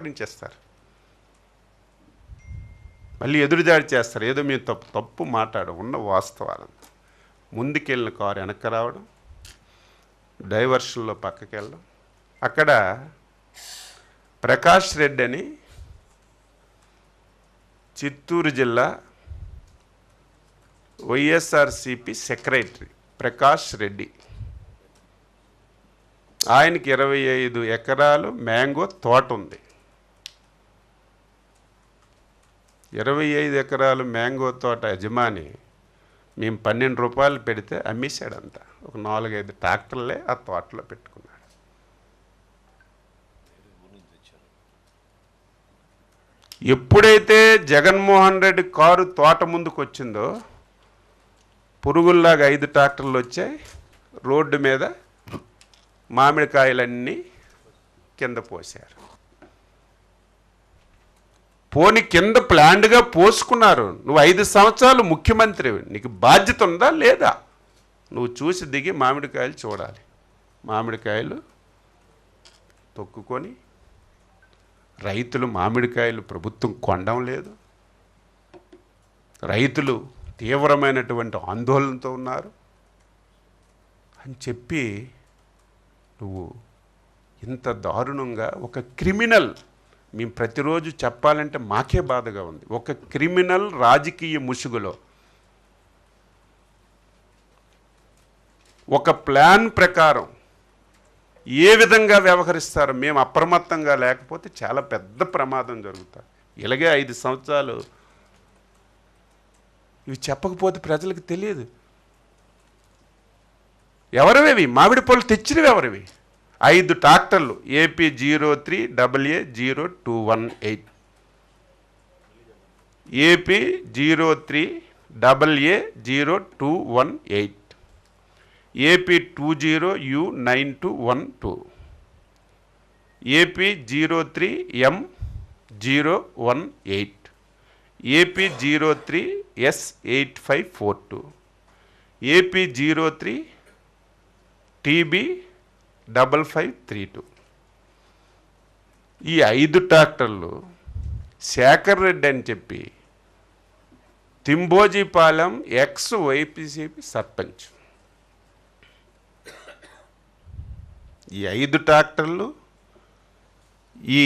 ప్రకటించేస్తారు, మళ్ళీ ఎదురుదాడి చేస్తారు. ఏదో మేము తప్పు మాట్లాడడం ఉన్న వాస్తవాలను. ముందుకెళ్ళిన కారు వెనక్కి రావడం, డైవర్షన్లో పక్కకి వెళ్ళడం. అక్కడ ప్రకాష్ రెడ్డి అని చిత్తూరు జిల్లా వైఎస్ఆర్సిపి సెక్రటరీ ప్రకాష్ రెడ్డి, ఆయనకి 25 ఎకరాలు మ్యాంగో తోట ఉంది. 25 ఎకరాలు మ్యాంగో తోట యజమాని మేము 12 రూపాయలు పెడితే అమ్మేశాడంట. ఒక 4-5 ట్రాక్టర్లే ఆ తోటలో పెట్టుకున్నాడు. ఎప్పుడైతే జగన్మోహన్ రెడ్డి కారు తోట ముందుకు వచ్చిందో పురుగుల్లాగా 5 ట్రాక్టర్లు వచ్చాయి. రోడ్డు మీద మామిడికాయలన్నీ కింద పోశారు. పోని కింద ప్లాండ్గా పోసుకున్నారు. నువ్వు 5 సంవత్సరాలు ముఖ్యమంత్రి, నీకు బాధ్యత ఉందా లేదా? నువ్వు చూసి దిగి మామిడికాయలు చూడాలి. మామిడికాయలు తొక్కుకొని రైతులు మామిడికాయలు ప్రభుత్వం కొనడం లేదు. రైతులు తీవ్రమైనటువంటి ఆందోళనతో ఉన్నారు అని చెప్పి నువ్వు ఇంత దారుణంగా ఒక క్రిమినల్, మేము ప్రతిరోజు చెప్పాలంటే మాకే బాధగా ఉంది, ఒక క్రిమినల్ రాజకీయ ముసుగులో ఒక ప్లాన్ ప్రకారం ఏ విధంగా వ్యవహరిస్తారో మేము అప్రమత్తంగా లేకపోతే చాలా పెద్ద ప్రమాదం జరుగుతుంది. ఇలాగే 5 సంవత్సరాలు ఇవి చెప్పకపోతే ప్రజలకు తెలియదు. ఎవరివి మామిడి పళ్ళు తెచ్చినవి? ఎవరివి? 5 ట్రాక్టర్లు AP 03AA0218, AP 03AA0218, AP 20U9212, AP 03M018, AP 03S8542, AP 03TB5532. ఈ 5 ట్రాక్టర్లు శేఖర్ రెడ్డి అని చెప్పి తింబోజీపాలెం ఎక్స్-వైసీపీ సర్పంచ్, ఈ 5 ట్రాక్టర్లు ఈ